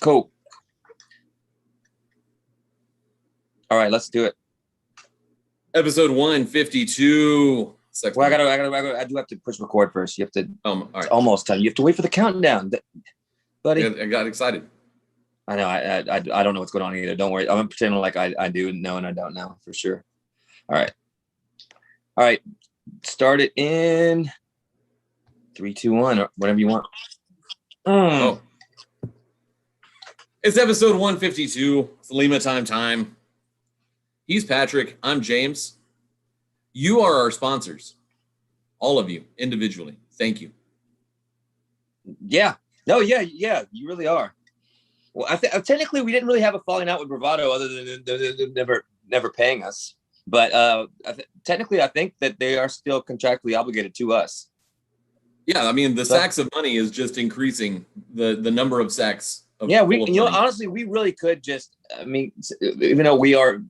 Cool. All right, let's do it. Episode 152. Well, I do have to push record first. You have to. All right. It's almost time. You have to wait for the countdown, buddy. I got excited. I know. I don't know what's going on either. Don't worry. I'm pretending like I do know and I don't know for sure. All right. Start it in 3, 2, 1, or whatever you want. Oh. It's episode 152. It's Lima time. He's Patrick. I'm James. You are our sponsors. All of you, individually. Thank you. Yeah. No, yeah. You really are. Well, I think technically we didn't really have a falling out with Bravado other than never paying us. But technically, I think that they are still contractually obligated to us. Yeah, I mean, the sacks of money is just increasing the number of sacks. Honestly, we really could just. I mean, even though we are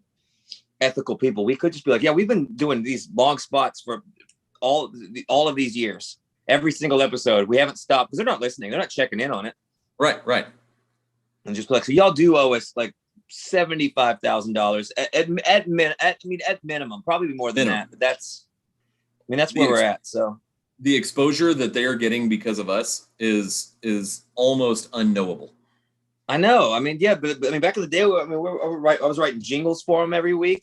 ethical people, we could just be like, yeah, we've been doing these long spots for all of these years. Every single episode, we haven't stopped because they're not listening. They're not checking in on it. Right. And just be like, so y'all do owe us like $75,000 at minimum, probably more than that. But that's where we're at. So the exposure that they are getting because of us is almost unknowable. I know. I mean, yeah, but I mean, back in the day, I was writing jingles for them every week.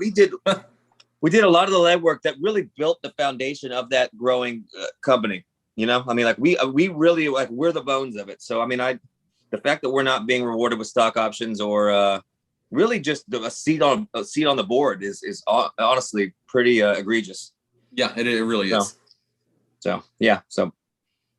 We did a lot of the legwork that really built the foundation of that growing company. You know, I mean, like we really we're the bones of it. So I mean, the fact that we're not being rewarded with stock options or really just a seat on the board is honestly pretty egregious. Yeah, it really is. So yeah, so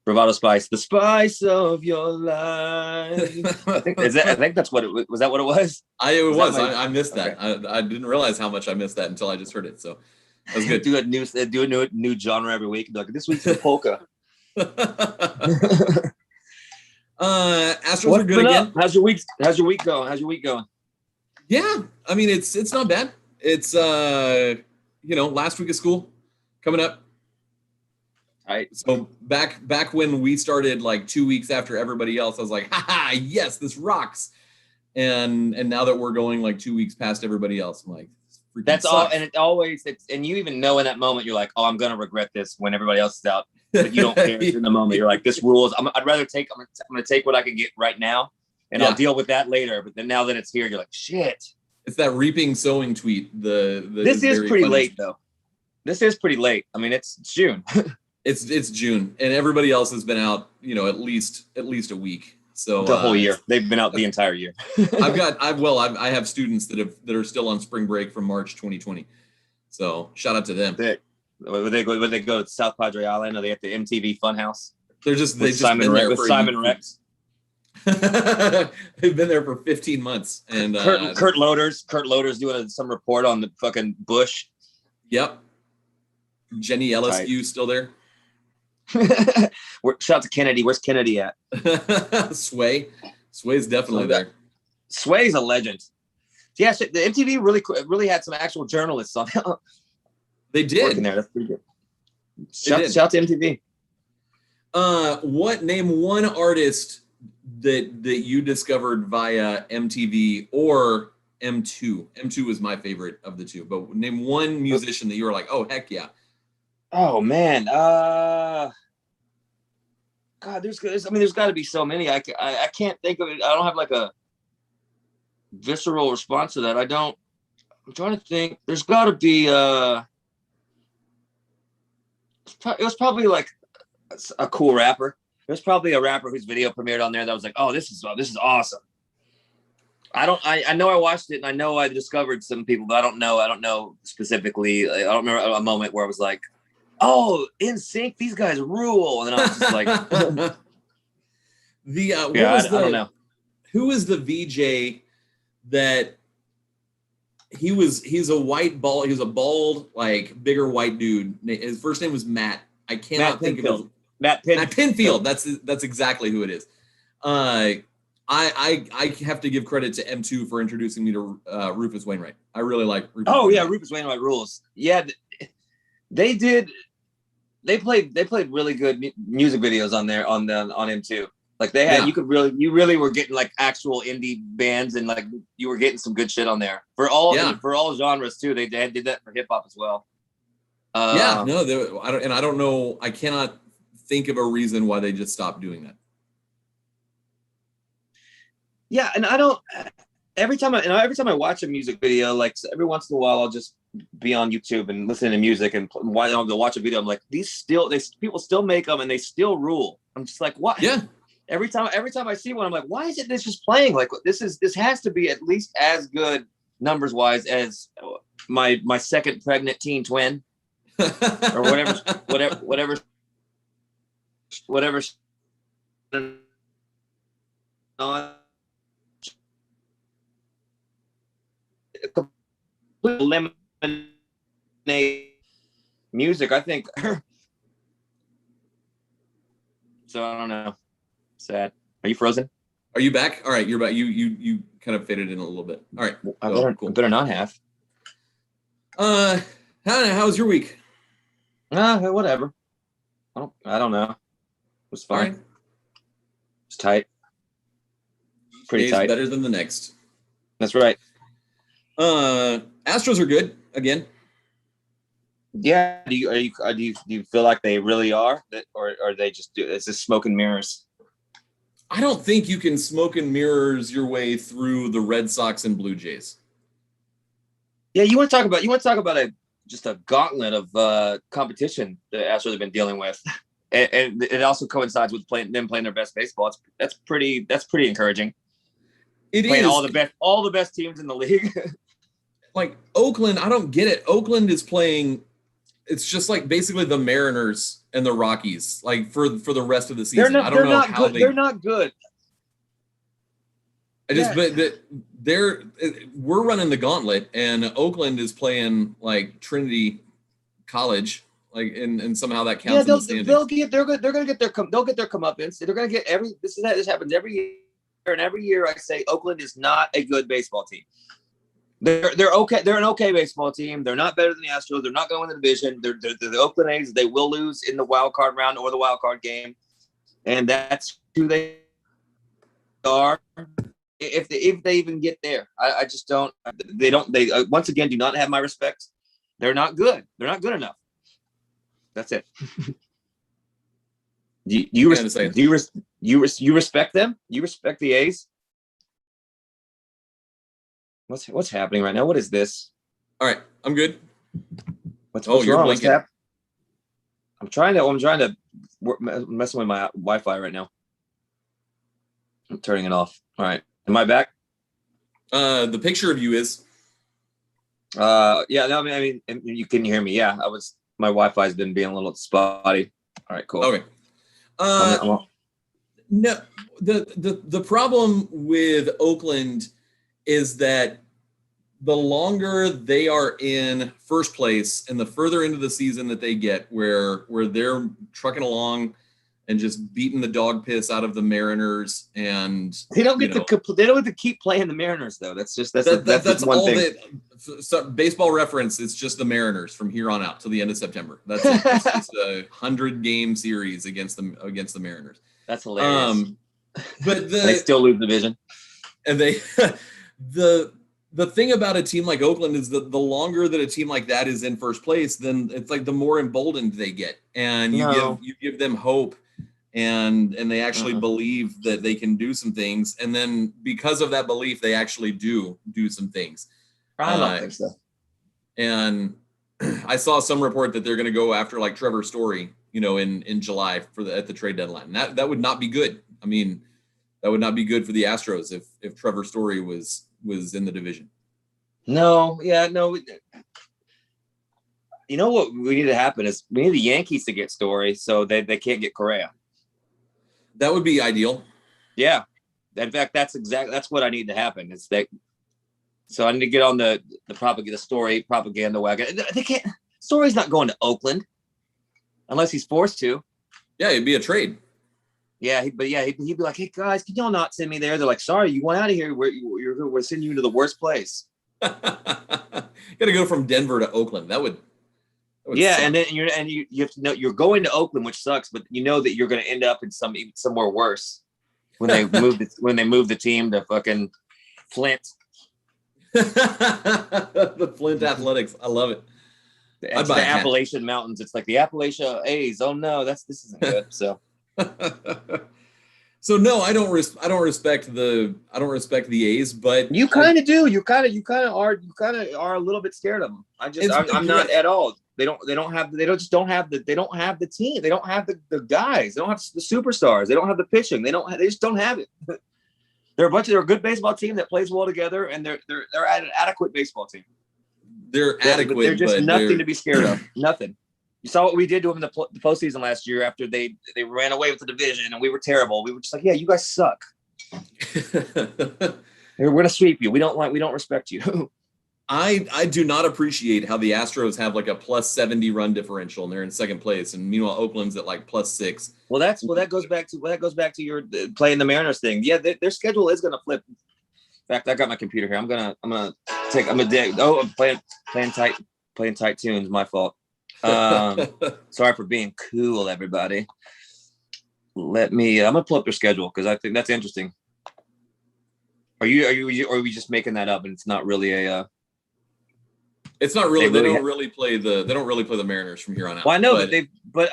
Bravado Spice, the spice of your life. I think that's what it was. Was that what it was? I missed that. Okay. I didn't realize how much I missed that until I just heard it. So that was good. do a new genre every week. Like this week's the polka. Astros are good again. How's your week going? Yeah, I mean it's not bad. It's last week of school coming up. All right. So back when we started like 2 weeks after everybody else, I was like, ha, yes, this rocks. And now that we're going like 2 weeks past everybody else, I'm like, that's all. And and you even know in that moment, you're like, oh, I'm going to regret this when everybody else is out. But you don't care in the moment. You're like, this rules. I'm going to take what I can get right now and I'll deal with that later. But then now that it's here, you're like, shit. It's that reaping sowing tweet. This is pretty late though. This is pretty late. I mean, it's June. It's June, and everybody else has been out, at least a week. So the whole year, they've been out the entire year. I have students that are still on spring break from March 2020. So shout out to them. Would they go to South Padre Island? Are they at the MTV Funhouse? They just Simon Rex. They've been there for 15 months, and Kurt Loder's doing some report on the fucking Bush. Yep. Jenny Ellis, you still there? Shout out to Kennedy. Where's Kennedy at? Sway's definitely there. Sway's a legend. Yeah, the MTV really had some actual journalists on. They did. Working there. That's pretty good. Shout out to MTV. Name one artist that you discovered via MTV or M2. M2 was my favorite of the two, but name one musician that you were like, oh heck yeah. Oh man, God, there's got to be so many. I can't think of it. I don't have like a visceral response to that. I'm trying to think. There's got to be. It was probably like a cool rapper. There's probably a rapper whose video premiered on there that was like, oh, this is awesome. I know I watched it and I know I discovered some people, but I don't know specifically. I don't remember a moment where I was like, oh, In Sync, these guys rule. And then I was just like, I don't know. Who was the VJ that he's a white bald, he was a bald, like bigger white dude. His first name was Matt. I cannot think of it. Matt Pinfield. That's exactly who it is. I have to give credit to M2 for introducing me to Rufus Wainwright. I really like Rufus Wainwright. Yeah, Rufus Wainwright rules. Yeah, they did. They played really good music videos on M2. Like they had, you really were getting like actual indie bands, and like you were getting some good shit on there for all genres too. They did that for hip hop as well. I don't know. I cannot think of a reason why they just stopped doing that. Yeah, and every time I watch a music video, like every once in a while, I'll just be on YouTube and listen to music, and while I'll watch a video, I'm like, people still make them and they still rule. I'm just like, what? Yeah. Every time I see one, I'm like, why is this just playing? Like this has to be at least as good numbers wise as my second pregnant teen twin, or whatever. Eliminate music, I think. So I don't know. Sad. Are you frozen? Are you back? All right, you're back. You kind of faded in a little bit. All right. I better not have. How was your week? Whatever. I don't know. It was fine. Right. It's tight. Pretty tight. Better than the next. That's right. Astros are good again. Yeah. Do you feel like they really are, or are they just it's just smoke and mirrors? I don't think you can smoke and mirrors your way through the Red Sox and Blue Jays. Yeah, you want to talk about just a gauntlet of competition the Astros have been dealing with, and it also coincides with them playing their best baseball. That's pretty encouraging. It playing is all the best teams in the league. Like Oakland, I don't get it. Oakland is playing. It's just like basically the Mariners and the Rockies, like for the rest of the season. I don't know how they're not good. We're running the gauntlet, and Oakland is playing like Trinity College, like and somehow that counts. Yeah, they'll get their comeuppance. They're gonna get this happens every year, and every year I say Oakland is not a good baseball team. They're okay. They're an okay baseball team. They're not better than the Astros. They're not going to win the division. They're the Oakland A's. They will lose in the wild card round or the wild card game, and that's who they are. If they even get there, I just don't. They don't. They once again do not have my respect. They're not good. They're not good enough. That's it. Do you respect them? You respect the A's? What's happening right now? What is this? All right, I'm good. What's wrong? What's happening? I'm trying to messing with my Wi-Fi right now. I'm turning it off. All right. Am I back? The picture of you is. Yeah. No. I mean, you can hear me. Yeah. My Wi-Fi's been being a little spotty. All right. Cool. Okay. No. The problem with Oakland is that the longer they are in first place and the further into the season that they get, where they're trucking along and just beating the dog piss out of the Mariners, and they don't get to keep playing the Mariners though. That's one all thing. So baseball reference. It's just the Mariners from here on out till the end of September. That's it. It's just a 100-game series against the Mariners. That's hilarious. But they still lose the division, and they the thing about a team like Oakland is that the longer that a team like that is in first place, then it's like the more emboldened they get, and you give them hope, and they actually believe that they can do some things, and then because of that belief, they actually do some things. I don't think so. And I saw some report that they're going to go after like Trevor Story, in July at the trade deadline. That would not be good. I mean, that would not be good for the Astros if Trevor Story was in the division. No. You know what we need to happen is we need the Yankees to get Story so they can't get Correa. That would be ideal. Yeah. In fact, that's what I need to happen. Is that so I need to get on the Story propaganda wagon. They can't. Story's not going to Oakland unless he's forced to. Yeah, it'd be a trade. Yeah, he'd be like, "Hey guys, can y'all not send me there?" They're like, "Sorry, you went out of here. We're sending you to the worst place." Got to go from Denver to Oakland. That would yeah, suck. and then you have to know you're going to Oakland, which sucks, but you know that you're going to end up in somewhere worse. when they moved the team to fucking Flint. The Flint Athletics. I love it. It's the Appalachian Mountains. It's like the Appalachia A's. Oh no, this isn't good. So So no, I don't respect the A's, but you kind of do. You kind of are a little bit scared of them. I'm not at all. They don't have the team. They don't have the guys. They don't have the superstars. They don't have the pitching. They just don't have it. They're a good baseball team that plays well together, and they're an adequate baseball team. They're adequate. They're just nothing to be scared of. Nothing. You saw what we did to them in the postseason last year after they ran away with the division, and we were terrible. We were just like, yeah, you guys suck. We're gonna sweep you. We don't respect you. I do not appreciate how the Astros have like a plus 70 run differential and they're in second place, and meanwhile Oakland's at like plus 6. Well, that goes back to your playing the Mariners thing. Yeah, their schedule is gonna flip. In fact, I got my computer here. I'm gonna dig. Oh, I'm playing tight tunes. My fault. Sorry for being cool, everybody. I'm gonna pull up their schedule because I think that's interesting. Are we just making that up and it's not really a? It's not really. They don't really play the Mariners from here on out. Well, I know, but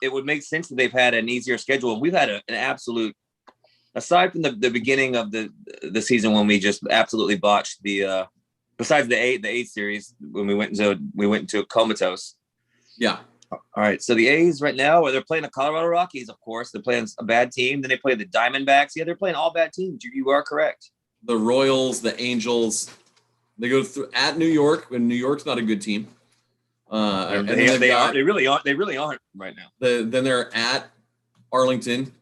it would make sense that they've had an easier schedule. And we've had an absolute, aside from the beginning of the season when we just absolutely botched the. Besides the eighth series when we went into comatose. Yeah. All right. So the A's right now, they're playing the Colorado Rockies, of course. They're playing a bad team. Then they play the Diamondbacks. Yeah, they're playing all bad teams. You are correct. The Royals, the Angels. They go through at New York when New York's not a good team. They really aren't right now. Then they're at Arlington.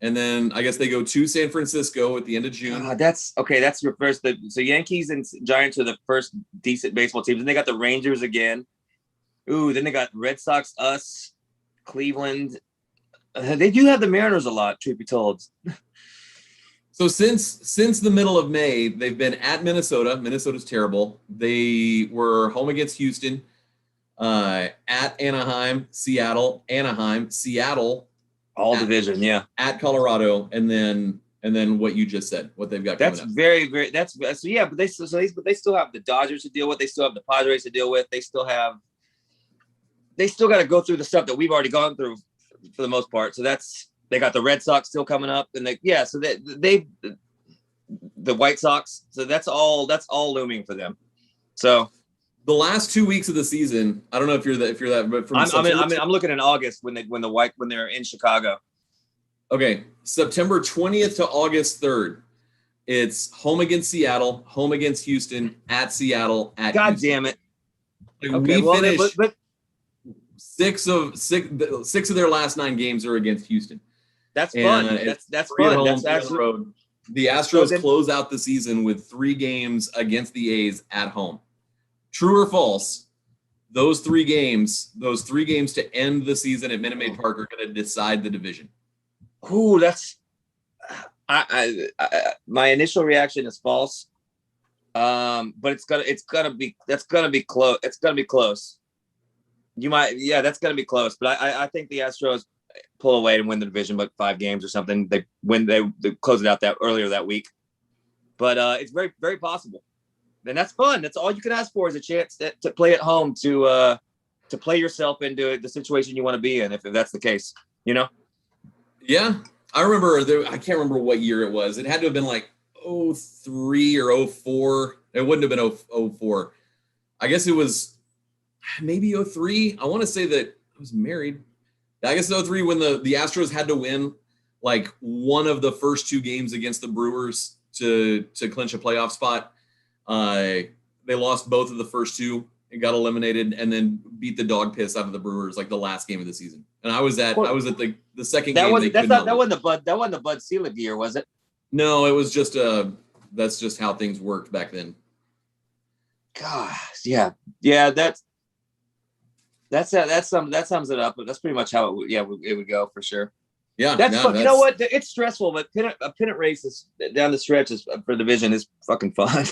And then I guess they go to San Francisco at the end of June. That's okay. That's your first. So Yankees and Giants are the first decent baseball teams. And they got the Rangers again. Ooh, then they got Red Sox, us, Cleveland. They do have the Mariners a lot, truth be told. So since the middle of May, they've been at Minnesota. Minnesota's terrible. They were home against Houston, at Anaheim, Seattle, Seattle. All division, yeah. At Colorado, and then what you just said, what they've got. That's very, very. That's so yeah. But they still have the Dodgers to deal with. They still have the Padres to deal with. They still got to go through the stuff that we've already gone through for the most part. So they got the Red Sox still coming up, and so they the White Sox. So that's all looming for them. So. The last 2 weeks of the season, I don't know if you're that, but I'm looking in August when they're in Chicago. Okay, September 20th to August 3rd, it's home against Seattle, home against Houston, at Seattle, at God Houston. damn it! Okay, we finished but six of their last 9 games are against Houston. That's fun. That's fun. That's actually road. The Astros close out the season with 3 games against the A's at home. True or false? Those 3 games to end the season at Minute Maid Park are going to decide the division. Ooh, that's my initial reaction is false. But that's gonna be close. It's gonna be close. That's gonna be close. But I think the Astros pull away and win the division, but 5 games or something. They close it out earlier that week. But it's very, very possible. And that's fun. That's all you can ask for is a chance to play at home, to play yourself into the situation you want to be in, if that's the case, Yeah. I remember I can't remember what year it was. It had to have been like 03 or 04. It wouldn't have been 04. I guess it was maybe 03. I want to say that I was married. I guess 03 when the Astros had to win like one of the first 2 games against the Brewers to clinch a playoff spot. They lost both of the first 2 and got eliminated, and then beat the dog piss out of the Brewers like the last game of the season. And I was at the second game. That wasn't the Bud Selig year, was it? No, it was just that's just how things worked back then. Gosh, yeah, that sums it up. But that's pretty much how it would go for sure. Yeah, that's fun. You know what? It's stressful, but a pennant race down the stretch for division is fucking fun.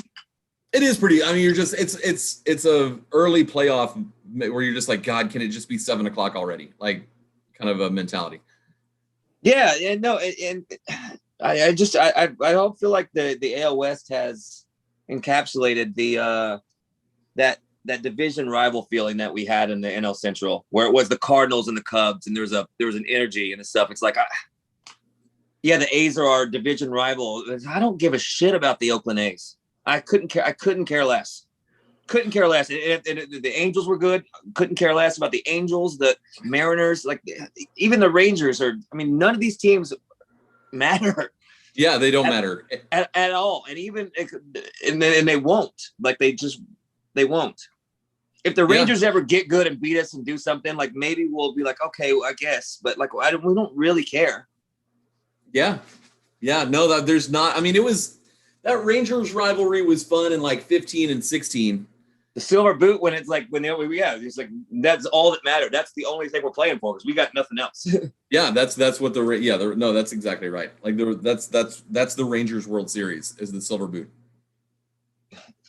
It is pretty. I mean, it's a early playoff where you're just like, God, can it just be 7:00 already? Like, kind of a mentality. Yeah, and no, and I don't feel like the AL West has encapsulated the that division rival feeling that we had in the NL Central, where it was the Cardinals and the Cubs, and there was an energy and stuff. It's like, yeah, the A's are our division rival. I don't give a shit about the Oakland A's. I couldn't care. I couldn't care less. Couldn't care less. And the Angels were good. Couldn't care less about the Angels, the Mariners, like even the Rangers are. I mean, none of these teams matter. Yeah, they don't matter at all. And even and they won't. Like they won't. If the Rangers ever get good and beat us and do something, like maybe we'll be like, okay, well, I guess. But like we don't really care. Yeah. No, there's not. I mean, it was that Rangers rivalry was fun in like 15 and 16. The silver boot when it's like it's like that's all that mattered. That's the only thing we're playing for because we got nothing else. Yeah, that's what no, that's exactly right. Like that's the Rangers World Series is the silver boot.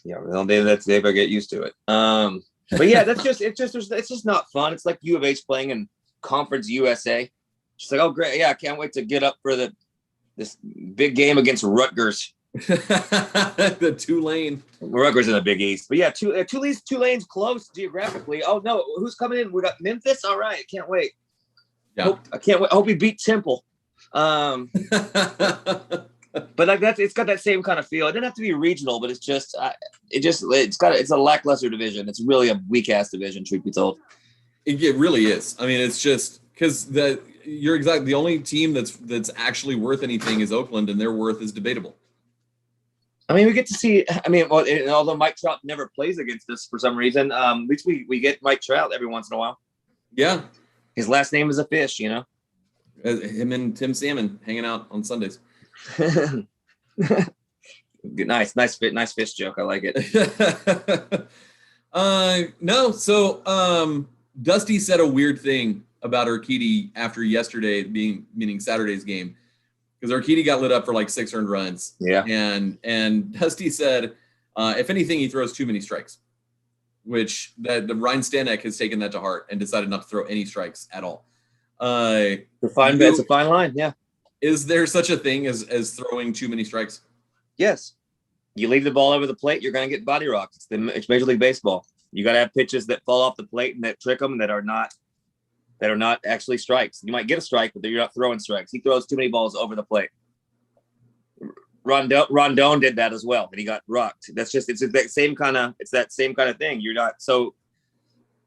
Yeah, well, they better get used to it. But yeah, it's just not fun. It's like U of H playing in Conference USA. Just like, oh great, yeah, I can't wait to get up for this big game against Rutgers. The Tulane. Rutgers in the Big East, but yeah, Tulane's close geographically. Oh no, who's coming in? We got Memphis. All right, can't wait. Yeah, I can't wait. I hope we beat Temple. But like it's got that same kind of feel. It didn't have to be regional, but it's just it's a lackluster division. It's really a weak ass division, truth be told. It really is. I mean, it's just because you're exactly the only team that's actually worth anything is Oakland, and their worth is debatable. I mean, we get to see. I mean, well, although Mike Trout never plays against us for some reason, at least we get Mike Trout every once in a while. Yeah, his last name is a fish, you know. Him and Tim Salmon hanging out on Sundays. nice fish joke. I like it. No, so Dusty said a weird thing about Urquidy after yesterday meaning Saturday's game. Because Urquidy got lit up for like 6 earned runs. Yeah. And Dusty said, if anything, he throws too many strikes, which the Ryan Stanek has taken that to heart and decided not to throw any strikes at all. It's a fine line. Yeah. Is there such a thing as throwing too many strikes? Yes. You leave the ball over the plate, you're going to get body rocked. It's Major League Baseball. You got to have pitches that fall off the plate and that trick them that are not actually strikes. You might get a strike, but you're not throwing strikes. He throws too many balls over the plate. Rondon did that as well, and he got rocked. It's that same kind of thing. You're not so.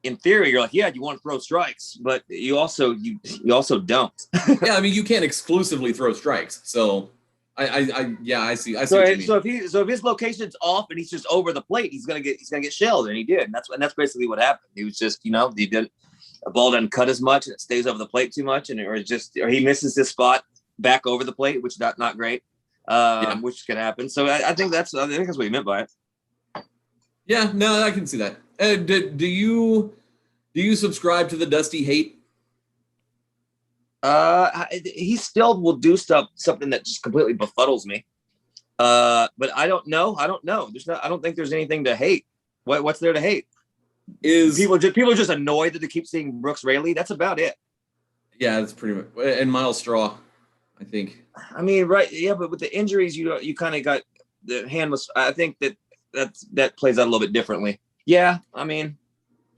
In theory, you're like, yeah, you want to throw strikes, but you also don't. Yeah, I mean, you can't exclusively throw strikes. So I see. So if his location's off and he's just over the plate, he's gonna get shelled, and he did. And that's basically what happened. He was just a ball doesn't cut as much and it stays over the plate too much, or he misses his spot back over the plate, which is not great, which can happen. So I think that's what he meant by it. Yeah, no, I can see that. Do you subscribe to the Dusty hate? He still will do something that just completely befuddles me. But I don't know. I don't think there's anything to hate. What's there to hate? Is people are just annoyed that they keep seeing Brooks Raley. That's about it. Yeah, that's pretty much. And Miles Straw, I think. I mean, right? Yeah, but with the injuries, you kind of got the hand was. I think that plays out a little bit differently. Yeah, I mean,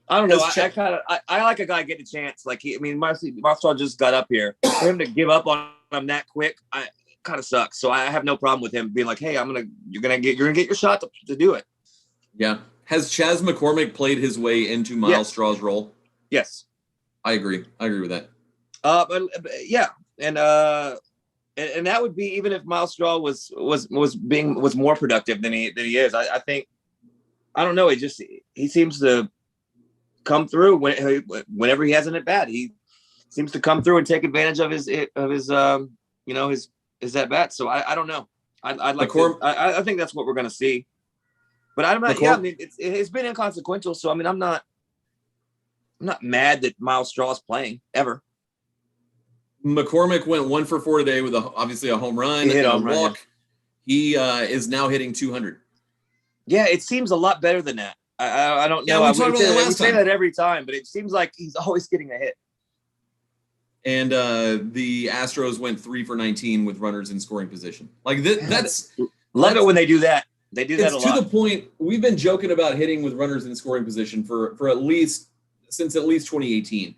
I don't know. I like a guy getting a chance. Like Miles Straw just got up here. For him to give up on him that quick, kind of sucks. So I have no problem with him being like, hey, you're gonna get your shot to do it. Yeah. Has Chas McCormick played his way into Miles Straw's role? Yes. I agree with that. But yeah. And that would be even if Miles Straw was more productive than he is. I think, I don't know. He seems to come through whenever he has an at bat. He seems to come through and take advantage of his at bat. So I don't know. I'd like I think that's what we're gonna see. But I'm not. Yeah, I mean, it's been inconsequential. So I mean, I'm not mad that Miles Straw is playing ever. McCormick went 1 for 4 today with obviously a home run and a walk. Yeah. He is now hitting 200. Yeah, it seems a lot better than that. I don't know. Yeah, we say that every time, but it seems like he's always getting a hit. And the Astros went 3 for 19 with runners in scoring position. Like that's love it when they do that. They do that a lot. It's to the point. We've been joking about hitting with runners in scoring position for at least since at least 2018,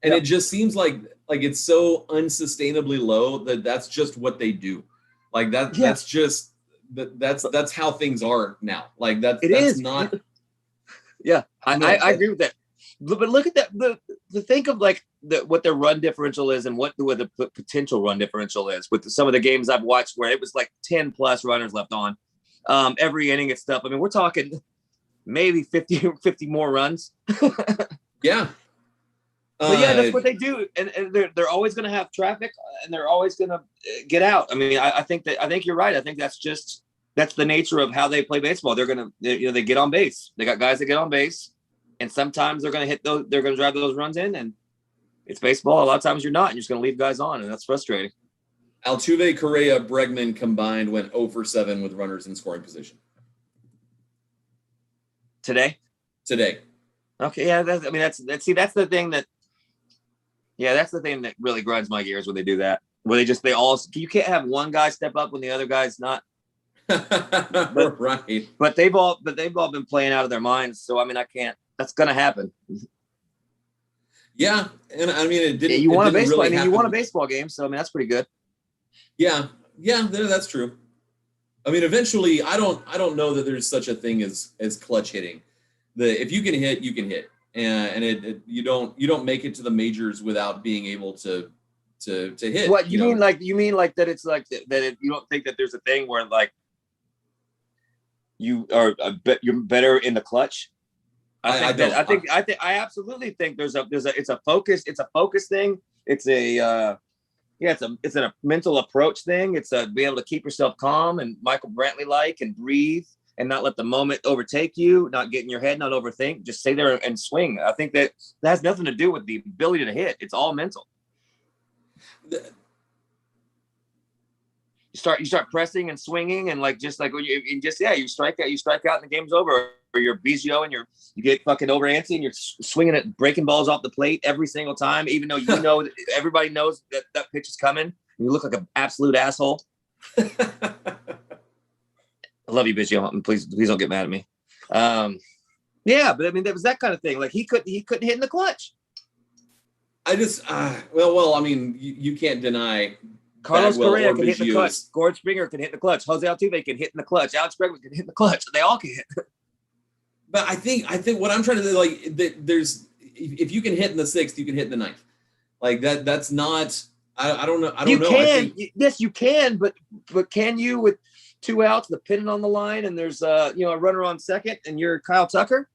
and it just seems like it's so unsustainably low that that's just what they do. Like that. Yeah. That's just that's how things are now. Like that's not. Yeah, I agree with that. But look at that. The think of like what their run differential is and what the potential run differential is with some of the games I've watched where it was like 10 plus runners left on. Every inning and stuff. I mean, we're talking maybe 50 more runs. Yeah. But yeah, that's what they do. And they're always going to have traffic and they're always going to get out. I mean, I think you're right. I think that's the nature of how they play baseball. They're going to, they get on base. They got guys that get on base and sometimes they're going to they're going to drive those runs in, and it's baseball. A lot of times you're not, and you're just going to leave guys on, and that's frustrating. Altuve, Correa, Bregman combined went 0 for 7 with runners in scoring position. Today. Okay, yeah. That's the thing that. Yeah, that's the thing that really grinds my gears when they do that. Where you can't have one guy step up when the other guy's not. Right. But they've all been playing out of their minds. So I mean, I can't. That's gonna happen. Yeah, and I mean, it didn't. You want a baseball. Really you want a baseball game, so I mean, that's pretty good. Yeah, that's true. I mean, eventually, I don't know that there's such a thing as clutch hitting. If you can hit, you can hit, and you don't make it to the majors without being able to hit. What you mean? You mean like that? It's like that. You don't think that there's a thing where like you're better in the clutch? I absolutely think it's a focus thing. It's it's a mental approach thing. It's be able to keep yourself calm and Michael Brantley and breathe and not let the moment overtake you, not get in your head, not overthink, just stay there and swing. I think that has nothing to do with the ability to hit. It's all mental. You start pressing and swinging and you strike out and the game's over. Or you're Biggio and you get fucking over antsy and you're swinging at breaking balls off the plate every single time, even though everybody knows that pitch is coming. You look like an absolute asshole. I love you, Biggio. Please don't get mad at me. Yeah, but I mean, there was that kind of thing. Like he couldn't hit in the clutch. I just well, I mean, you can't deny. Carlos Correa can hit in the clutch. Gord Springer can hit in the clutch. Jose Altuve can hit in the clutch. Alex Bregman can hit in the clutch. They all can hit. But I think what I'm trying to do, there's if you can hit in the 6th, you can hit in the 9th. Like that. That's not. I don't know. You can. Yes, you can. But can you with 2 outs, the pennant on the line, and there's a runner on second, and you're Kyle Tucker?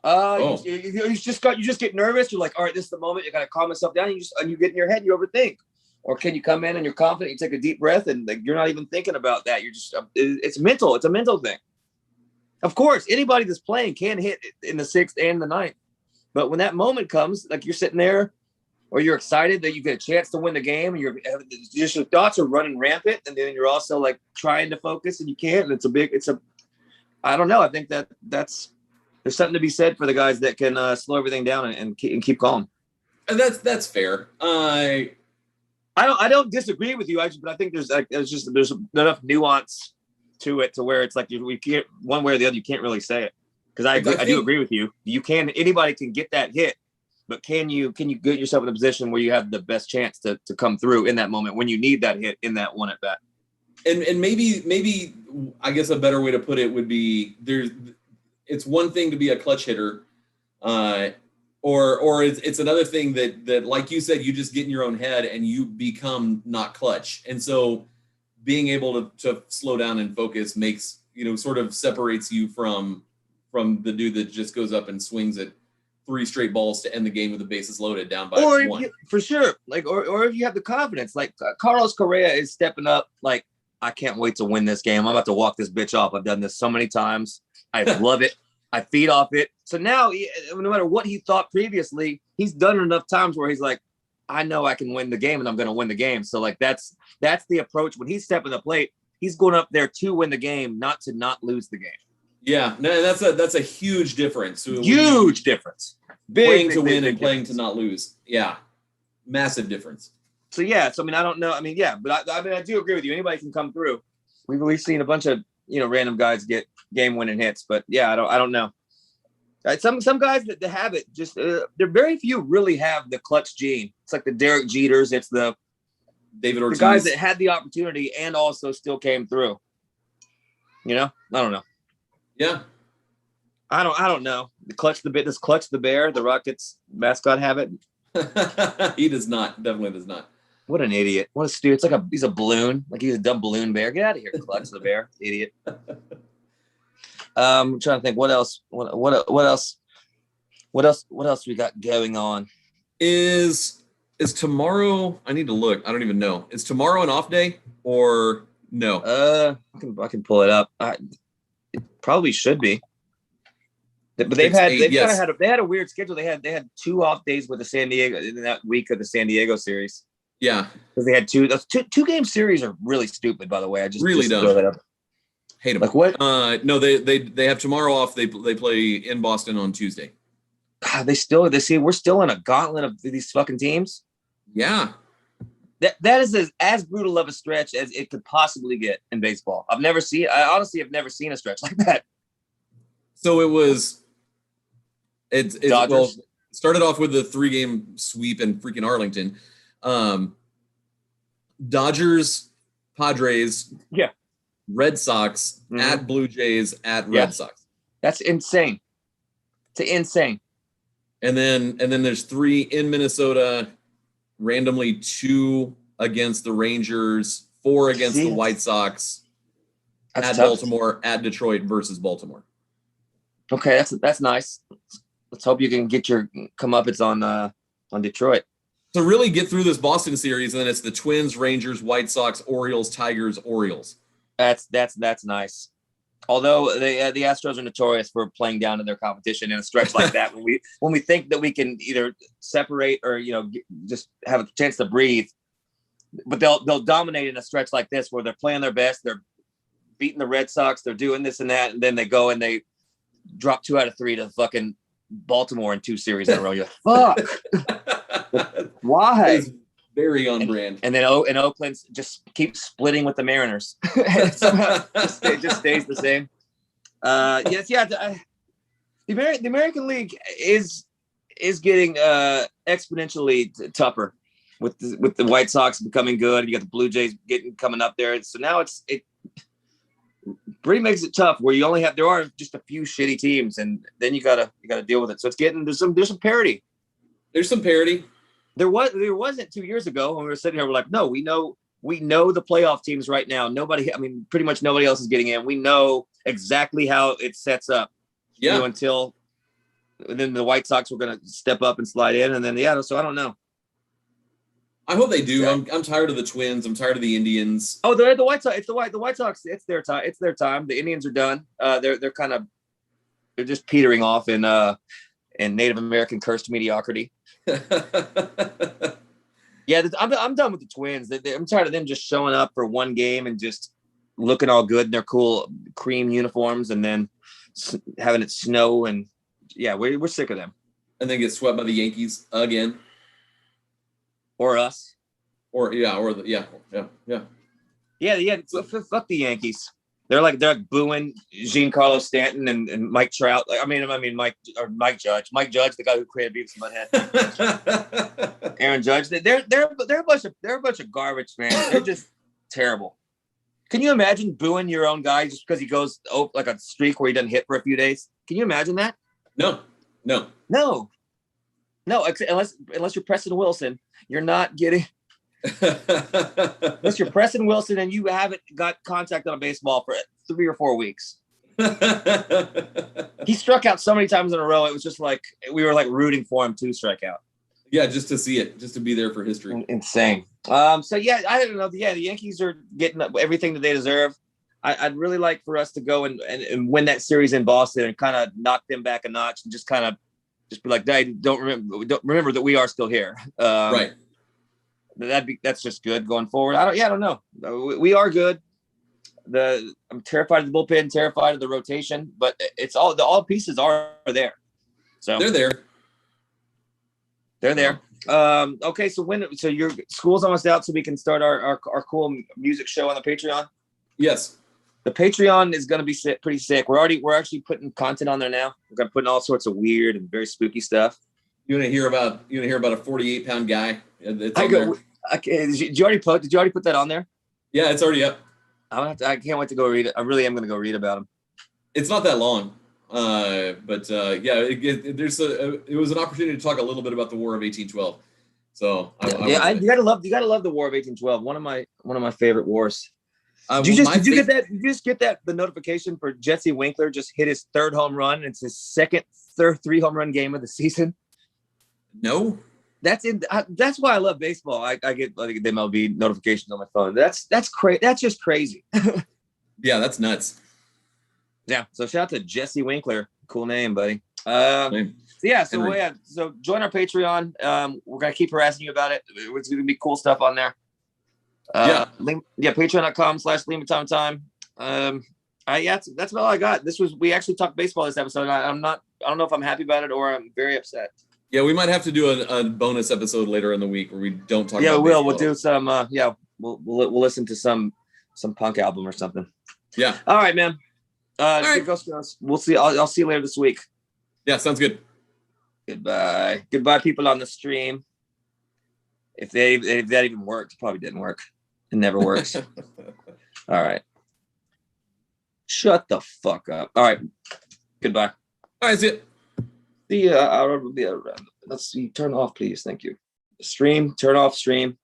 You just get nervous. You're like, all right, this is the moment. You got to calm yourself down. And you get in your head and you overthink. Or can you come in and you're confident, you take a deep breath and you're not even thinking about that. You're just, it's mental. It's a mental thing. Of course, anybody that's playing can hit in the 6th and the 9th. But when that moment comes, like you're sitting there or you're excited that you get a chance to win the game and your thoughts are running rampant. And then you're also like trying to focus and you can't. And I don't know. I think there's something to be said for the guys that can slow everything down and keep calm. And that's fair. I don't disagree with you, but I think there's enough nuance to it to where it's like we can't one way or the other. You can't really say it because I do agree with you. Anybody can get that hit, but can you get yourself in a position where you have the best chance to come through in that moment when you need that hit in that one at bat? And maybe I guess a better way to put it would be it's one thing to be a clutch hitter. Or it's another thing that, like you said, you just get in your own head and you become not clutch. And so being able to slow down and focus makes, sort of separates you from the dude that just goes up and swings at 3 straight balls to end the game with the bases loaded down by 1. For sure. Or if you have the confidence, like Carlos Correa is stepping up, like, I can't wait to win this game. I'm about to walk this bitch off. I've done this so many times. I love it. I feed off it. So now, no matter what he thought previously, he's done it enough times where he's like, I know I can win the game and I'm going to win the game. So like, that's the approach. When he's stepping the plate, he's going up there to win the game, not to not lose the game. Yeah, no, that's a huge difference. Huge difference. Playing to win and playing to not lose. Yeah. Massive difference. So yeah, so I mean, I don't know. I mean, yeah, but I mean, I do agree with you. Anybody can come through. We've seen a bunch of random guys get game-winning hits, but yeah, I don't know. Some guys that have it, just there very few really have the clutch gene. It's like the Derek Jeters. It's the David Ortiz. The guys that had the opportunity and also still came through. I don't know. Yeah. I don't know. Does Clutch the Bear, the Rockets mascot, have it? He does not. Definitely does not. What an idiot. What a stupid. It's like he's a balloon. Like he's a dumb balloon bear. Get out of here, Clutch the Bear. Idiot. I'm trying to think what else we got going on. Is tomorrow, I need to look. I don't even know. Is tomorrow an off day or no? I can pull it up. It probably should be. But they had a weird schedule. They had 2 off days with the San Diego in that week of the San Diego series. Yeah, because they had two game series are really stupid. By the way, I just really don't throw that up. Hate them. Like what? No, they have tomorrow off. They play in Boston on Tuesday. God, we're still in a gauntlet of these fucking teams. Yeah, that is as brutal of a stretch as it could possibly get in baseball. I honestly have never seen a stretch like that. So started off with the 3-game sweep in freaking Arlington. Dodgers, Padres, Red Sox, at Blue Jays, at Red Sox. That's insane. It's insane. And then there's 3 in Minnesota, randomly 2 against the Rangers, 4 against the White Sox, at tough. Baltimore, at Detroit versus Baltimore. Okay, that's nice. Let's hope you can get your comeuppance on Detroit. To really get through this Boston series, and then it's the Twins, Rangers, White Sox, Orioles, Tigers, Orioles. That's nice. Although the Astros are notorious for playing down to their competition in a stretch like that, when we think that we can either separate or just have a chance to breathe, but they'll dominate in a stretch like this where they're playing their best, they're beating the Red Sox, they're doing this and that, and then they go and they drop 2 out of 3 to fucking Baltimore in 2 series in a row. You're like, fuck. Why? Very on brand. And then Oakland just keeps splitting with the Mariners. Somehow it just stays the same. The American League is getting exponentially tougher with the White Sox becoming good. You got the Blue Jays coming up there. So now it really makes it tough where there are just a few shitty teams, and then you gotta deal with it. So there's some parity. There's some parity. There wasn't 2 years ago when we were sitting here. We're like, no, we know the playoff teams right now. Pretty much nobody else is getting in. We know exactly how it sets up. Yeah. Until then, the White Sox were going to step up and slide in, and then so I don't know. I hope they do. I'm tired of the Twins. I'm tired of the Indians. Oh, the White Sox. It's the White Sox. It's their time. It's their time. The Indians are done. They're just petering off in Native American cursed mediocrity. Yeah, I'm done with the Twins. I'm tired of them just showing up for one game and just looking all good in their cool cream uniforms, and then having it snow. And yeah, we're sick of them. And then get swept by the Yankees again, or us, Fuck the Yankees. They're like booing Giancarlo Stanton and Mike Trout. Mike Judge. Mike Judge, the guy who created Beavis and Butthead. Aaron Judge. They're a bunch of garbage, man. They're just terrible. Can you imagine booing your own guy just because he goes like a streak where he doesn't hit for a few days? Can you imagine that? No. Unless you're Preston Wilson, you're not getting. Unless you're Preston Wilson and you haven't got contact on a baseball for 3 or 4 weeks. He struck out so many times in a row. It was just like we were like rooting for him to strike out. Yeah, just to see it, just to be there for history. Insane. So yeah, I don't know. Yeah, the Yankees are getting everything that they deserve. I'd really like for us to go and win that series in Boston and kind of knock them back a notch and just be like, "Hey, don't remember that we are still here." Right. That's just good going forward. I don't know. We are good. I'm terrified of the bullpen, terrified of the rotation, but it's all pieces are there. So they're there. They're there. Okay, so your school's almost out, so we can start our cool music show on the Patreon. Yes. The Patreon is going to be pretty sick. We're actually putting content on there now. We're going to put in all sorts of weird and very spooky stuff. You want to hear about a 48-pound guy? It's Did you already put that on there? Yeah, it's already up. I can't wait to go read it. I really am going to go read about him. It's not that long, but yeah, it was an opportunity to talk a little bit about the War of 1812. So you gotta love the War of 1812. One of my favorite wars. Did you get that the notification for Jesse Winkler just hit his 3rd home run? It's his second 3 home run game of the season. No. That's why I love baseball. I get the MLB notifications on my phone. That's crazy. That's just crazy. Yeah, that's nuts. Yeah. So shout out to Jesse Winkler. Cool name, buddy. So join our Patreon. We're gonna keep harassing you about it. It's gonna be cool stuff on there. Patreon.com/Lima Time. That's about all I got. We actually talked baseball this episode. I don't know if I'm happy about it or I'm very upset. Yeah, we might have to do a bonus episode later in the week where we don't talk. Yeah, about we will. baseball. We'll do some. We'll listen to some punk album or something. Yeah. All right, man. All right. We'll see. I'll see you later this week. Yeah, sounds good. Goodbye, people on the stream. If that even worked, it probably didn't work. It never works. All right. Shut the fuck up. All right. Goodbye. All right, see it. Let's see. Turn off, please. Thank you. Stream. Turn off stream.